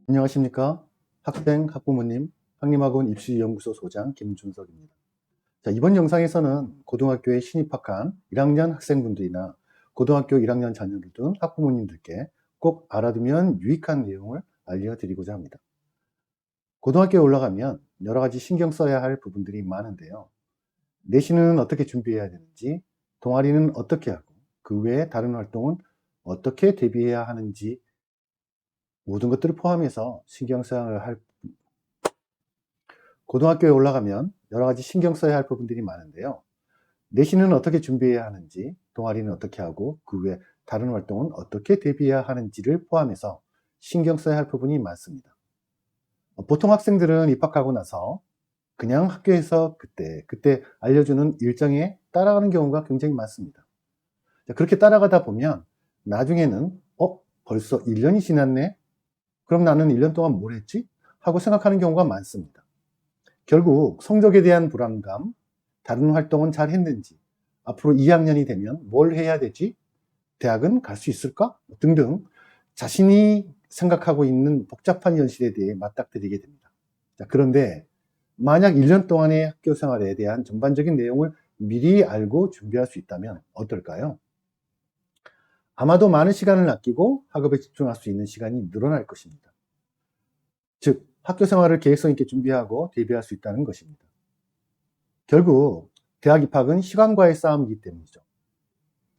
안녕하십니까? 학생, 학부모님, 한림학원 입시연구소 소장 김준석입니다. 자, 이번 영상에서는 고등학교에 신입학한 1학년 학생분들이나 고등학교 1학년 자녀를 둔 학부모님들께 꼭 알아두면 유익한 내용을 알려드리고자 합니다. 고등학교에 올라가면 여러 가지 신경 써야 할 부분들이 많은데요. 내신은 어떻게 준비해야 되는지, 동아리는 어떻게 하고, 그 외에 다른 활동은 어떻게 대비해야 하는지 모든 것들을 포함해서 신경 써야 할 고등학교에 올라가면 여러 가지 신경 써야 할 부분들이 많은데요. 내신은 어떻게 준비해야 하는지, 동아리는 어떻게 하고, 그 외 다른 활동은 어떻게 대비해야 하는지를 포함해서 신경 써야 할 부분이 많습니다. 보통 학생들은 입학하고 나서 그냥 학교에서 그때 알려주는 일정에 따라가는 경우가 굉장히 많습니다. 그렇게 따라가다 보면 나중에는 벌써 1년이 지났네? 그럼 나는 1년 동안 뭘 했지? 하고 생각하는 경우가 많습니다. 결국 성적에 대한 불안감, 다른 활동은 잘 했는지, 앞으로 2학년이 되면 뭘 해야 되지? 대학은 갈 수 있을까? 등등 자신이 생각하고 있는 복잡한 현실에 대해 맞닥뜨리게 됩니다. 자, 그런데 만약 1년 동안의 학교 생활에 대한 전반적인 내용을 미리 알고 준비할 수 있다면 어떨까요? 아마도 많은 시간을 아끼고 학업에 집중할 수 있는 시간이 늘어날 것입니다. 즉, 학교 생활을 계획성 있게 준비하고 대비할 수 있다는 것입니다. 결국 대학 입학은 시간과의 싸움이기 때문이죠.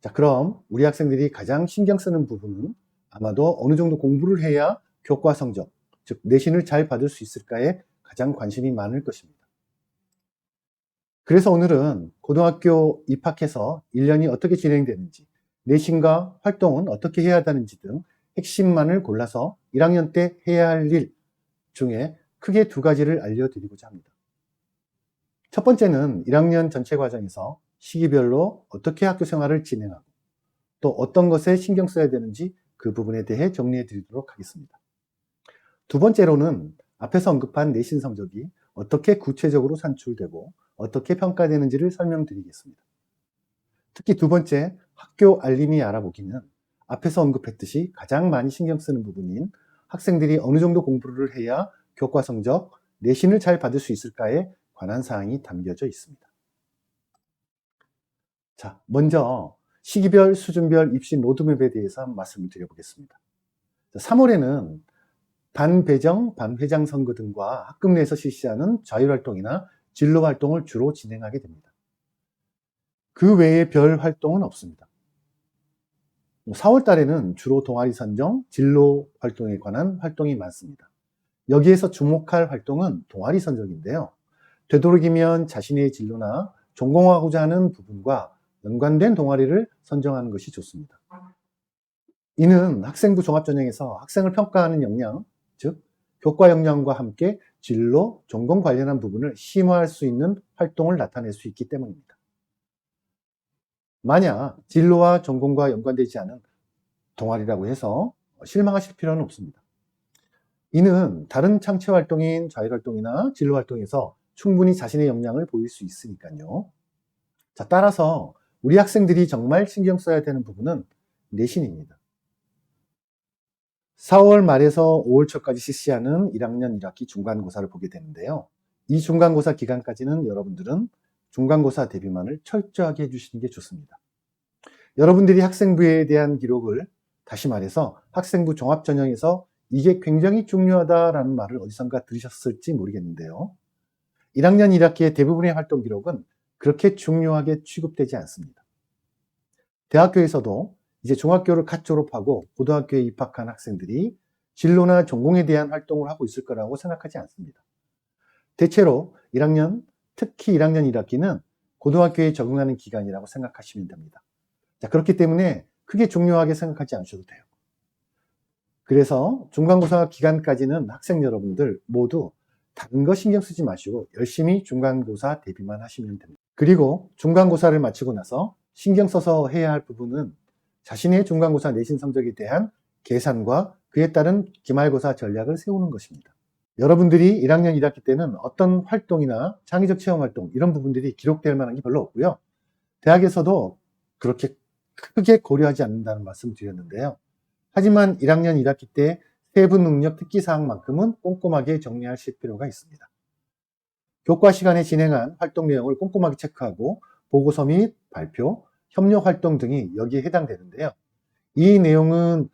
자, 그럼 우리 학생들이 가장 신경 쓰는 부분은 아마도 어느 정도 공부를 해야 교과 성적, 즉 내신을 잘 받을 수 있을까에 가장 관심이 많을 것입니다. 그래서 오늘은 고등학교 입학해서 1년이 어떻게 진행되는지, 내신과 활동은 어떻게 해야 하는지 등 핵심만을 골라서 1학년 때 해야 할 일 중에 크게 두 가지를 알려드리고자 합니다. 첫 번째는 1학년 전체 과정에서 시기별로 어떻게 학교 생활을 진행하고 또 어떤 것에 신경 써야 되는지 그 부분에 대해 정리해 드리도록 하겠습니다. 두 번째로는 앞에서 언급한 내신 성적이 어떻게 구체적으로 산출되고 어떻게 평가되는지를 설명드리겠습니다. 특히 두 번째, 학교 알림이 알아보기는 앞에서 언급했듯이 가장 많이 신경 쓰는 부분인 학생들이 어느 정도 공부를 해야 교과 성적, 내신을 잘 받을 수 있을까에 관한 사항이 담겨져 있습니다. 자, 먼저 시기별, 수준별 입시 로드맵에 대해서 말씀을 드려보겠습니다. 3월에는 반배정, 반회장 선거 등과 학급 내에서 실시하는 자율활동이나 진로활동을 주로 진행하게 됩니다. 그 외에 별 활동은 없습니다. 4월 달에는 주로 동아리 선정, 진로 활동에 관한 활동이 많습니다. 여기에서 주목할 활동은 동아리 선정인데요. 되도록이면 자신의 진로나 전공하고자 하는 부분과 연관된 동아리를 선정하는 것이 좋습니다. 이는 학생부 종합전형에서 학생을 평가하는 역량, 즉 교과 역량과 함께 진로, 전공 관련한 부분을 심화할 수 있는 활동을 나타낼 수 있기 때문입니다. 만약 진로와 전공과 연관되지 않은 동아리라고 해서 실망하실 필요는 없습니다. 이는 다른 창체 활동인 자율활동이나 진로 활동에서 충분히 자신의 역량을 보일 수 있으니까요. 자, 따라서 우리 학생들이 정말 신경 써야 되는 부분은 내신입니다. 4월 말에서 5월 초까지 실시하는 1학년 1학기 중간고사를 보게 되는데요. 이 중간고사 기간까지는 여러분들은 중간고사 대비만을 철저하게 해주시는 게 좋습니다. 여러분들이 학생부에 대한 기록을 다시 말해서 학생부 종합전형에서 이게 굉장히 중요하다라는 말을 어디선가 들으셨을지 모르겠는데요. 1학년 1학기의 대부분의 활동 기록은 그렇게 중요하게 취급되지 않습니다. 대학교에서도 이제 중학교를 갓 졸업하고 고등학교에 입학한 학생들이 진로나 전공에 대한 활동을 하고 있을 거라고 생각하지 않습니다. 대체로 1학년, 특히 1학년 1학기는 고등학교에 적응하는 기간이라고 생각하시면 됩니다. 자, 그렇기 때문에 크게 중요하게 생각하지 않으셔도 돼요. 그래서 중간고사 기간까지는 학생 여러분들 모두 다른 거 신경 쓰지 마시고 열심히 중간고사 대비만 하시면 됩니다. 그리고 중간고사를 마치고 나서 신경 써서 해야 할 부분은 자신의 중간고사 내신 성적에 대한 계산과 그에 따른 기말고사 전략을 세우는 것입니다. 여러분들이 1학년 1학기 때는 어떤 활동이나 창의적 체험활동 이런 부분들이 기록될 만한 게 별로 없고요. 대학에서도 그렇게 크게 고려하지 않는다는 말씀을 드렸는데요. 하지만 1학년 1학기 때 세부 능력 특기사항만큼은 꼼꼼하게 정리하실 필요가 있습니다. 교과 시간에 진행한 활동 내용을 꼼꼼하게 체크하고 보고서 및 발표, 협력 활동 등이 여기에 해당되는데요. 이 내용은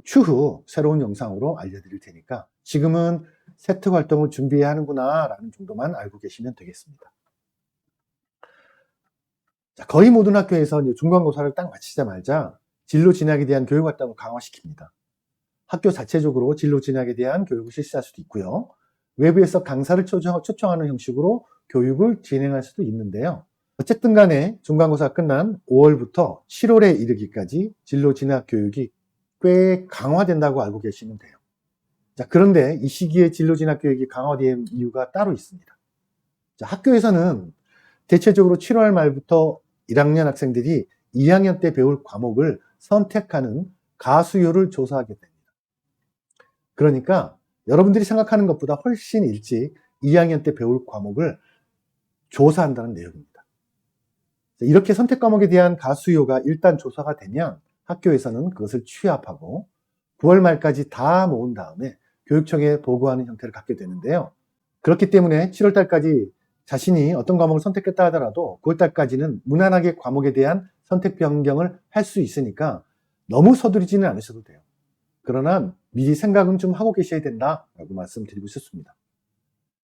추후 새로운 영상으로 알려드릴 테니까 지금은 세트 활동을 준비해야 하는구나 라는 정도만 알고 계시면 되겠습니다. 자, 거의 모든 학교에서 이제 중간고사를 딱 마치자마자 진로 진학에 대한 교육 활동을 강화시킵니다. 학교 자체적으로 진로 진학에 대한 교육을 실시할 수도 있고요. 외부에서 강사를 초청하는 형식으로 교육을 진행할 수도 있는데요. 어쨌든 간에 중간고사가 끝난 5월부터 7월에 이르기까지 진로 진학 교육이 꽤 강화된다고 알고 계시면 돼요. 자, 그런데 이 시기에 진로 진학 교육이 강화된 이유가 따로 있습니다. 자, 학교에서는 대체적으로 7월 말부터 1학년 학생들이 2학년 때 배울 과목을 선택하는 가수요를 조사하게 됩니다. 그러니까 여러분들이 생각하는 것보다 훨씬 일찍 2학년 때 배울 과목을 조사한다는 내용입니다. 이렇게 선택 과목에 대한 가수요가 일단 조사가 되면 학교에서는 그것을 취합하고 9월 말까지 다 모은 다음에 교육청에 보고하는 형태를 갖게 되는데요. 그렇기 때문에 7월 달까지 자신이 어떤 과목을 선택했다 하더라도 9월 달까지는 무난하게 과목에 대한 선택 변경을 할 수 있으니까 너무 서두르지는 않으셔도 돼요. 그러나 미리 생각은 좀 하고 계셔야 된다라고 말씀드리고 싶습니다.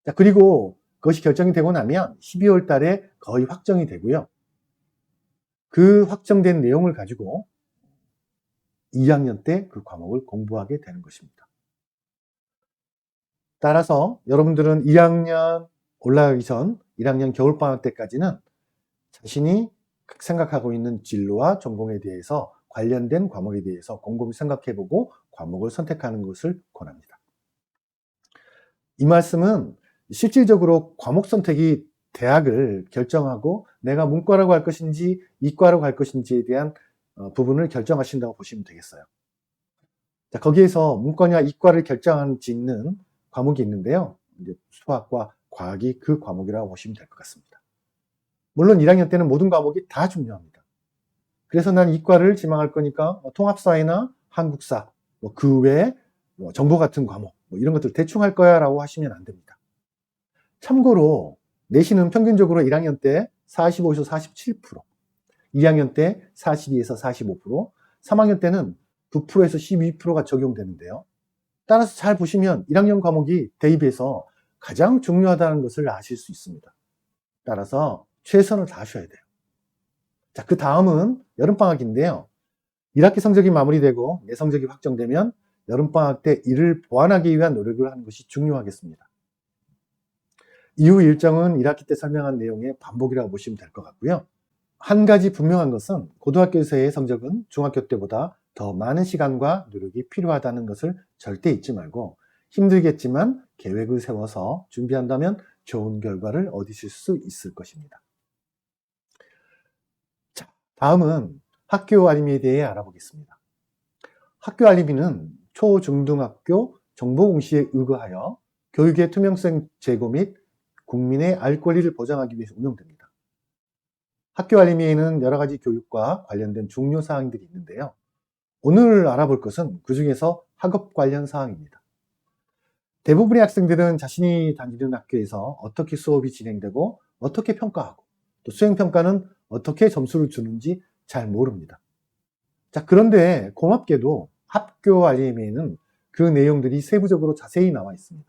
자, 그리고 그것이 결정이 되고 나면 12월 달에 거의 확정이 되고요. 그 확정된 내용을 가지고 2학년 때 그 과목을 공부하게 되는 것입니다. 따라서 여러분들은 2학년 올라가기 전 1학년 겨울방학 때까지는 자신이 생각하고 있는 진로와 전공에 대해서 관련된 과목에 대해서 곰곰이 생각해보고 과목을 선택하는 것을 권합니다. 이 말씀은 실질적으로 과목 선택이 대학을 결정하고 내가 문과라고 할 것인지 이과라고 할 것인지에 대한 부분을 결정하신다고 보시면 되겠어요. 자, 거기에서 문과냐 이과를 결정짓는 과목이 있는데요. 이제 수학과 과학이 그 과목이라고 보시면 될 것 같습니다. 물론 1학년 때는 모든 과목이 다 중요합니다. 그래서 난 이과를 지망할 거니까 통합사회나 한국사, 그 외에 정보 같은 과목, 이런 것들 대충 할 거야 라고 하시면 안 됩니다. 참고로 내신은 평균적으로 1학년 때 45에서 47%, 2학년 때 42에서 45%, 3학년 때는 9%에서 12%가 적용되는데요. 따라서 잘 보시면 1학년 과목이 대입에서 가장 중요하다는 것을 아실 수 있습니다. 따라서 최선을 다하셔야 돼요. 자, 그 다음은 여름방학인데요. 1학기 성적이 마무리되고 내 성적이 확정되면 여름방학 때 이를 보완하기 위한 노력을 하는 것이 중요하겠습니다. 이후 일정은 1학기 때 설명한 내용의 반복이라고 보시면 될 것 같고요. 한 가지 분명한 것은 고등학교에서의 성적은 중학교 때보다 더 많은 시간과 노력이 필요하다는 것을 절대 잊지 말고 힘들겠지만 계획을 세워서 준비한다면 좋은 결과를 얻으실 수 있을 것입니다. 자, 다음은 학교 알림에 대해 알아보겠습니다. 학교 알림이는 초중등학교 정보공시에 의거하여 교육의 투명성 제고 및 국민의 알 권리를 보장하기 위해서 운영됩니다. 학교 알림에는 여러 가지 교육과 관련된 중요 사항들이 있는데요. 오늘 알아볼 것은 그 중에서 학업 관련 사항입니다. 대부분의 학생들은 자신이 다니는 학교에서 어떻게 수업이 진행되고 어떻게 평가하고 또 수행평가는 어떻게 점수를 주는지 잘 모릅니다. 자, 그런데 고맙게도 학교 알림에는 그 내용들이 세부적으로 자세히 나와 있습니다.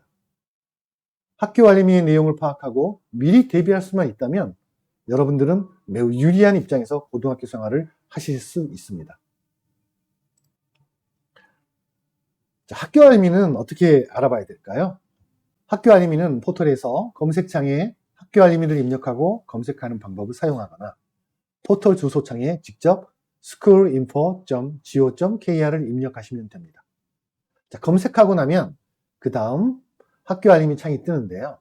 학교 알림의 내용을 파악하고 미리 대비할 수만 있다면 여러분들은 매우 유리한 입장에서 고등학교 생활을 하실 수 있습니다. 자, 학교 알림이는 어떻게 알아봐야 될까요? 학교 알림이는 포털에서 검색창에 학교 알림이를 입력하고 검색하는 방법을 사용하거나 포털 주소창에 직접 schoolinfo.go.kr을 입력하시면 됩니다. 자, 검색하고 나면 그 다음 학교 알림이 창이 뜨는데요.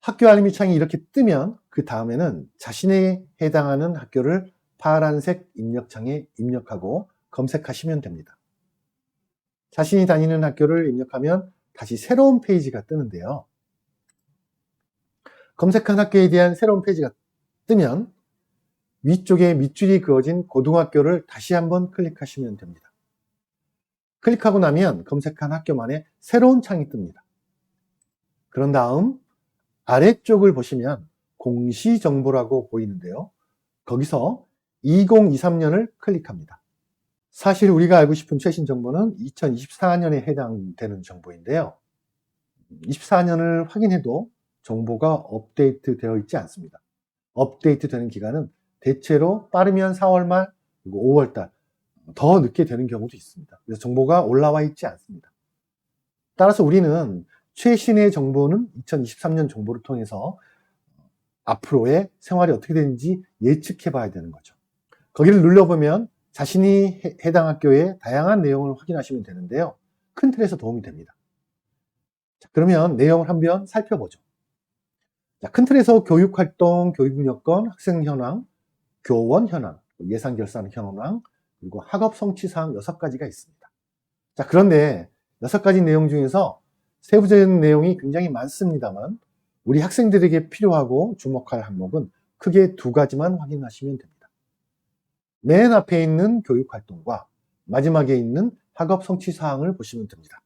학교 알림이 창이 이렇게 뜨면 그 다음에는 자신에 해당하는 학교를 파란색 입력창에 입력하고 검색하시면 됩니다. 자신이 다니는 학교를 입력하면 다시 새로운 페이지가 뜨는데요. 검색한 학교에 대한 새로운 페이지가 뜨면 위쪽에 밑줄이 그어진 고등학교를 다시 한번 클릭하시면 됩니다. 클릭하고 나면 검색한 학교만의 새로운 창이 뜹니다. 그런 다음 아래쪽을 보시면 공시정보라고 보이는데요. 거기서 2023년을 클릭합니다. 사실 우리가 알고 싶은 최신 정보는 2024년에 해당되는 정보인데요. 24년을 확인해도 정보가 업데이트 되어 있지 않습니다. 업데이트 되는 기간은 대체로 빠르면 4월 말 그리고 5월 달 더 늦게 되는 경우도 있습니다. 그래서 정보가 올라와 있지 않습니다. 따라서 우리는 최신의 정보는 2023년 정보를 통해서 앞으로의 생활이 어떻게 되는지 예측해 봐야 되는 거죠. 거기를 눌러보면 자신이 해당 학교의 다양한 내용을 확인하시면 되는데요. 큰 틀에서 도움이 됩니다. 자, 그러면 내용을 한번 살펴보죠. 자, 큰 틀에서 교육활동, 교육여건, 학생 현황, 교원 현황, 예산 결산 현황, 그리고 학업 성취사항 6가지가 있습니다. 자, 그런데 6가지 내용 중에서 세부적인 내용이 굉장히 많습니다만 우리 학생들에게 필요하고 주목할 항목은 크게 2가지만 확인하시면 됩니다. 맨 앞에 있는 교육활동과 마지막에 있는 학업 성취사항을 보시면 됩니다.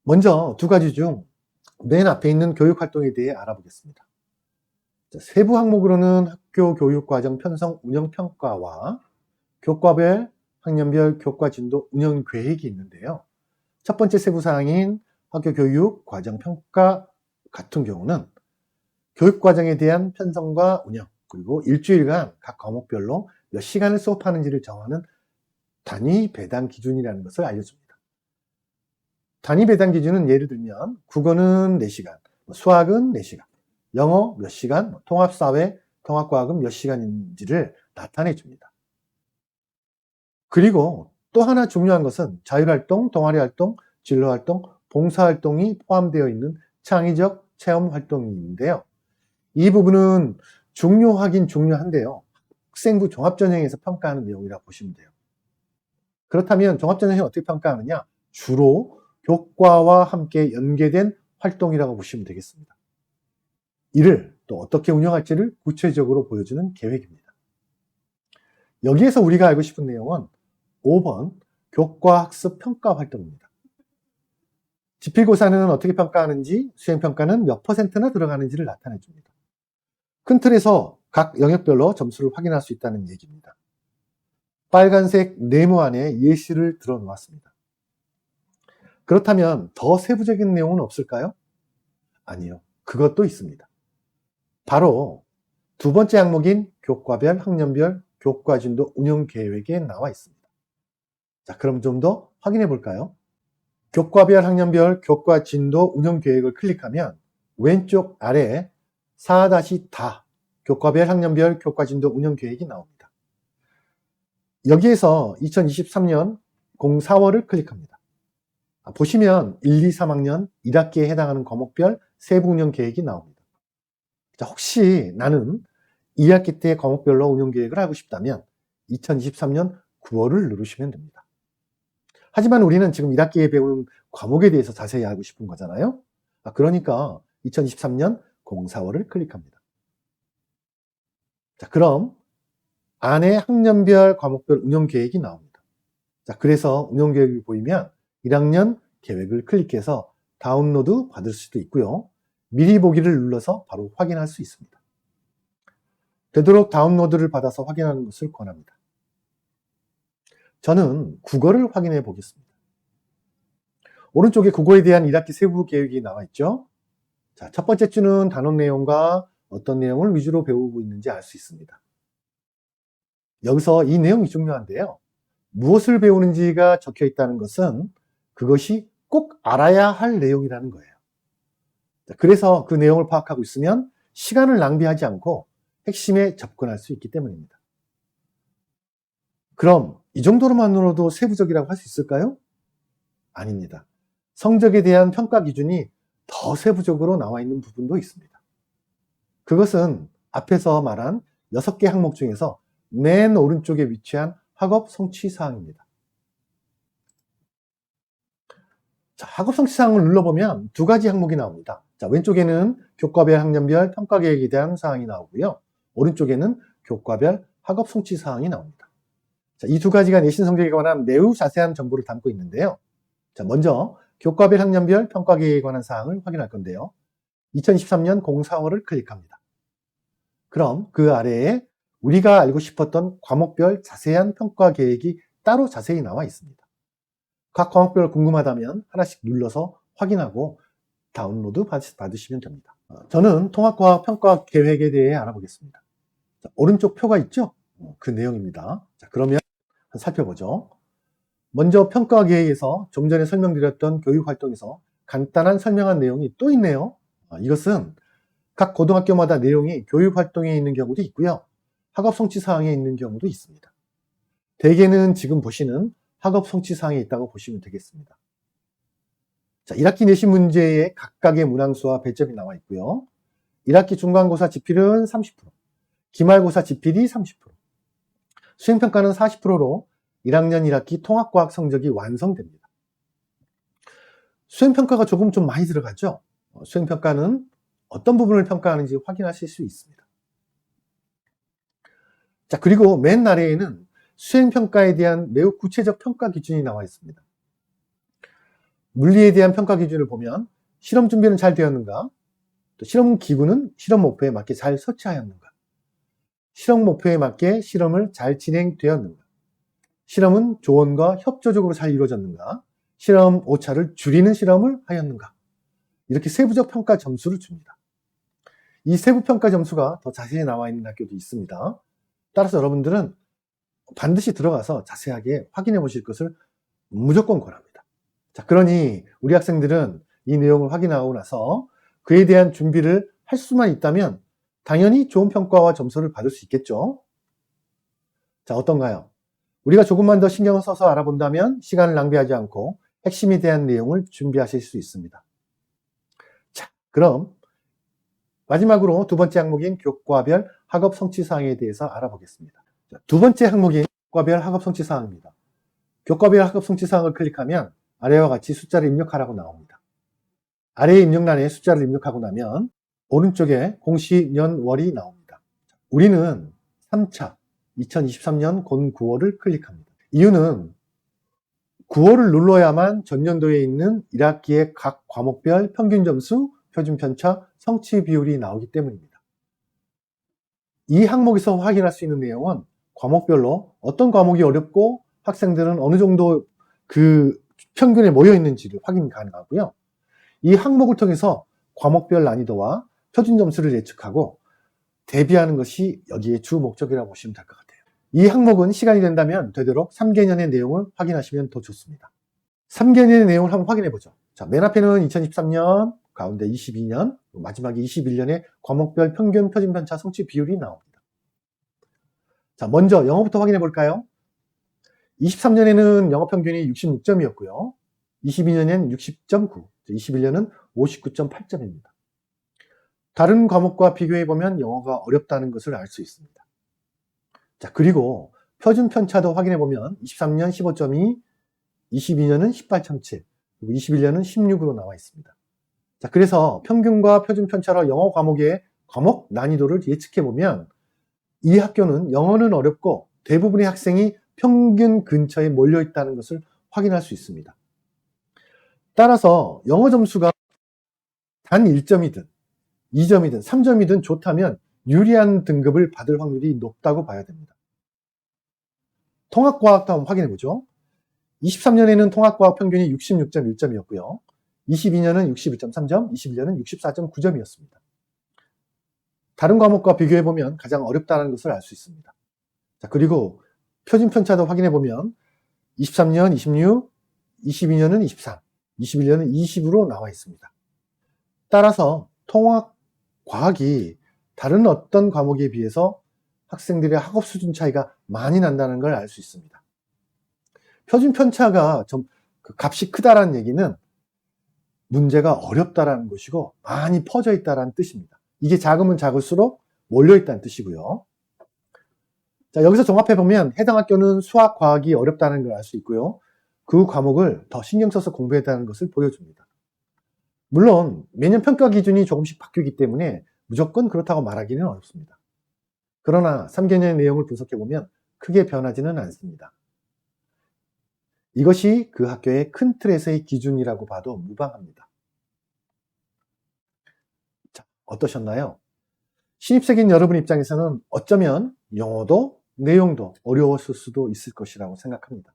먼저 2가지 중 맨 앞에 있는 교육활동에 대해 알아보겠습니다. 자, 세부 항목으로는 학교 교육과정 편성 운영평가와 교과별, 학년별 교과진도 운영계획이 있는데요. 첫 번째 세부사항인 학교 교육 과정 평가 같은 경우는 교육과정에 대한 편성과 운영, 그리고 일주일간 각 과목별로 몇 시간을 수업하는지를 정하는 단위 배당 기준이라는 것을 알려줍니다. 단위 배당 기준은 예를 들면 국어는 4시간, 수학은 4시간, 영어 몇 시간, 통합사회, 통합과학은 몇 시간인지를 나타내 줍니다. 그리고 또 하나 중요한 것은 자율활동, 동아리활동, 진로활동, 봉사활동이 포함되어 있는 창의적 체험활동이 있는데요. 이 부분은 중요하긴 중요한데요. 학생부 종합전형에서 평가하는 내용이라고 보시면 돼요. 그렇다면 종합전형이 어떻게 평가하느냐? 주로 교과와 함께 연계된 활동이라고 보시면 되겠습니다. 이를 또 어떻게 운영할지를 구체적으로 보여주는 계획입니다. 여기에서 우리가 알고 싶은 내용은 5번 교과학습 평가 활동입니다. 지필고사는 어떻게 평가하는지, 수행평가는 몇 %나 들어가는지를 나타내 줍니다. 큰 틀에서 각 영역별로 점수를 확인할 수 있다는 얘기입니다. 빨간색 네모 안에 예시를 들어 놓았습니다. 그렇다면 더 세부적인 내용은 없을까요? 아니요. 그것도 있습니다. 바로 2번째 항목인 교과별, 학년별, 교과진도 운영계획에 나와 있습니다. 자, 그럼 좀 더 확인해 볼까요? 교과별, 학년별, 교과진도 운영계획을 클릭하면 왼쪽 아래에 4-다 교과별, 학년별, 교과진도 운영계획이 나옵니다. 여기에서 2023년 04월을 클릭합니다. 보시면 1, 2, 3학년 1학기에 해당하는 과목별 세부 운영계획이 나옵니다. 자, 혹시 나는 2학기 때 과목별로 운영계획을 하고 싶다면 2023년 9월을 누르시면 됩니다. 하지만 우리는 지금 1학기에 배우는 과목에 대해서 자세히 알고 싶은 거잖아요. 그러니까 2023년 04월을 클릭합니다. 자, 그럼 안에 학년별 과목별 운영계획이 나옵니다. 자, 그래서 운영계획이 보이면 1학년 계획을 클릭해서 다운로드 받을 수도 있고요. 미리 보기를 눌러서 바로 확인할 수 있습니다. 되도록 다운로드를 받아서 확인하는 것을 권합니다. 저는 국어를 확인해 보겠습니다. 오른쪽에 국어에 대한 1학기 세부 계획이 나와 있죠. 자, 첫 번째 주는 단원 내용과 어떤 내용을 위주로 배우고 있는지 알 수 있습니다. 여기서 이 내용이 중요한데요. 무엇을 배우는지가 적혀 있다는 것은 그것이 꼭 알아야 할 내용이라는 거예요. 자, 그래서 그 내용을 파악하고 있으면 시간을 낭비하지 않고 핵심에 접근할 수 있기 때문입니다. 그럼 이 정도로만으로도 세부적이라고 할 수 있을까요? 아닙니다. 성적에 대한 평가 기준이 더 세부적으로 나와 있는 부분도 있습니다. 그것은 앞에서 말한 6개 항목 중에서 맨 오른쪽에 위치한 학업 성취 사항입니다. 자, 학업 성취 사항을 눌러보면 2가지 항목이 나옵니다. 자, 왼쪽에는 교과별, 학년별 평가 계획에 대한 사항이 나오고요. 오른쪽에는 교과별, 학업 성취 사항이 나옵니다. 이 두 가지가 내신 성적에 관한 매우 자세한 정보를 담고 있는데요. 자, 먼저 교과별 학년별 평가 계획에 관한 사항을 확인할 건데요. 2023년 04호를 클릭합니다. 그럼 그 아래에 우리가 알고 싶었던 과목별 자세한 평가 계획이 따로 자세히 나와 있습니다. 각 과목별 궁금하다면 하나씩 눌러서 확인하고 다운로드 받으시면 됩니다. 저는 통합과학 평가 계획에 대해 알아보겠습니다. 자, 오른쪽 표가 있죠? 그 내용입니다. 자, 그러면 살펴보죠. 먼저 평가 계획에서 좀 전에 설명드렸던 교육활동에서 간단한 설명한 내용이 또 있네요. 이것은 각 고등학교마다 내용이 교육활동에 있는 경우도 있고요. 학업 성취 사항에 있는 경우도 있습니다. 대개는 지금 보시는 학업 성취 사항에 있다고 보시면 되겠습니다. 자, 1학기 내신 문제에 각각의 문항수와 배점이 나와 있고요. 1학기 중간고사 지필은 30%, 기말고사 지필이 30%, 수행평가는 40%로 1학년 1학기 통합과학 성적이 완성됩니다. 수행평가가 조금 좀 많이 들어가죠? 수행평가는 어떤 부분을 평가하는지 확인하실 수 있습니다. 자, 그리고 맨 아래에는 수행평가에 대한 매우 구체적 평가 기준이 나와 있습니다. 물리에 대한 평가 기준을 보면 실험 준비는 잘 되었는가? 또 실험 기구는 실험 목표에 맞게 잘 설치하였는가? 실험 목표에 맞게 실험을 잘 진행되었는가? 실험은 조언과 협조적으로 잘 이루어졌는가? 실험 오차를 줄이는 실험을 하였는가? 이렇게 세부적 평가 점수를 줍니다. 이 세부 평가 점수가 더 자세히 나와 있는 학교도 있습니다. 따라서 여러분들은 반드시 들어가서 자세하게 확인해 보실 것을 무조건 권합니다. 자, 그러니 우리 학생들은 이 내용을 확인하고 나서 그에 대한 준비를 할 수만 있다면 당연히 좋은 평가와 점수를 받을 수 있겠죠. 자, 어떤가요? 우리가 조금만 더 신경을 써서 알아본다면 시간을 낭비하지 않고 핵심에 대한 내용을 준비하실 수 있습니다. 자, 그럼 마지막으로 두 번째 항목인 교과별 학업 성취 사항에 대해서 알아보겠습니다. 자, 두 번째 항목인 교과별 학업 성취 사항입니다. 교과별 학업 성취 사항을 클릭하면 아래와 같이 숫자를 입력하라고 나옵니다. 아래의 입력란에 숫자를 입력하고 나면 오른쪽에 공시, 년, 월이 나옵니다. 우리는 3차 2023년 곤 9월을 클릭합니다. 이유는 9월을 눌러야만 전년도에 있는 1학기의 각 과목별 평균 점수, 표준 편차, 성취 비율이 나오기 때문입니다. 이 항목에서 확인할 수 있는 내용은 과목별로 어떤 과목이 어렵고 학생들은 어느 정도 그 평균에 모여 있는지를 확인 가능하고요. 이 항목을 통해서 과목별 난이도와 표준 점수를 예측하고 대비하는 것이 여기에 주 목적이라고 보시면 될 것 같아요. 이 항목은 시간이 된다면 되도록 3개년의 내용을 확인하시면 더 좋습니다. 3개년의 내용을 한번 확인해 보죠. 자, 맨 앞에는 2023년, 가운데 22년, 마지막에 21년의 과목별 평균 표준 편차 성취 비율이 나옵니다. 자, 먼저 영어부터 확인해 볼까요? 23년에는 영어 평균이 66점이었고요. 22년에는 60.9, 21년은 59.8점입니다. 다른 과목과 비교해 보면 영어가 어렵다는 것을 알 수 있습니다. 자, 그리고 표준 편차도 확인해 보면 23년 15.2, 22년은 18.7, 그리고 21년은 16으로 나와 있습니다. 자, 그래서 평균과 표준 편차로 영어 과목의 과목 난이도를 예측해 보면 이 학교는 영어는 어렵고 대부분의 학생이 평균 근처에 몰려 있다는 것을 확인할 수 있습니다. 따라서 영어 점수가 단 1점이든 2점이든 3점이든 좋다면 유리한 등급을 받을 확률이 높다고 봐야 됩니다. 통합과학도 한번 확인해 보죠. 23년에는 통합과학 평균이 66.1점이었고요. 22년은 61.3점, 21년은 64.9점이었습니다. 다른 과목과 비교해 보면 가장 어렵다는 것을 알 수 있습니다. 자, 그리고 표준 편차도 확인해 보면 23년 26, 22년은 23, 21년은 20으로 나와 있습니다. 따라서 통합과학이 다른 어떤 과목에 비해서 학생들의 학업 수준 차이가 많이 난다는 걸 알 수 있습니다. 표준 편차가 좀 값이 크다라는 얘기는 문제가 어렵다라는 것이고 많이 퍼져 있다라는 뜻입니다. 이게 작으면 작을수록 몰려 있다는 뜻이고요. 자, 여기서 종합해 보면 해당 학교는 수학, 과학이 어렵다는 걸 알 수 있고요. 그 과목을 더 신경 써서 공부했다는 것을 보여줍니다. 물론 매년 평가 기준이 조금씩 바뀌기 때문에 무조건 그렇다고 말하기는 어렵습니다. 그러나 3개년의 내용을 분석해보면 크게 변하지는 않습니다. 이것이 그 학교의 큰 틀에서의 기준이라고 봐도 무방합니다. 자, 어떠셨나요? 신입생인 여러분 입장에서는 어쩌면 영어도 내용도 어려웠을 수도 있을 것이라고 생각합니다.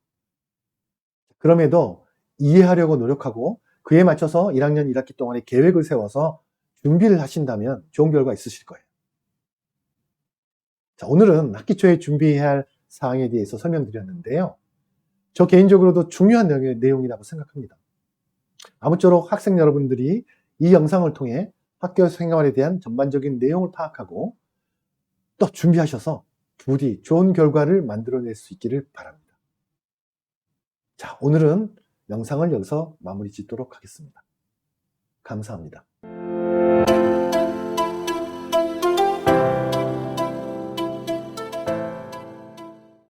그럼에도 이해하려고 노력하고 그에 맞춰서 1학년 1학기 동안의 계획을 세워서 준비를 하신다면 좋은 결과 있으실 거예요. 자, 오늘은 학기 초에 준비해야 할 사항에 대해서 설명드렸는데요. 저 개인적으로도 중요한 내용이라고 생각합니다. 아무쪼록 학생 여러분들이 이 영상을 통해 학교 생활에 대한 전반적인 내용을 파악하고 또 준비하셔서 부디 좋은 결과를 만들어낼 수 있기를 바랍니다. 자, 오늘은 영상을 여기서 마무리 짓도록 하겠습니다. 감사합니다.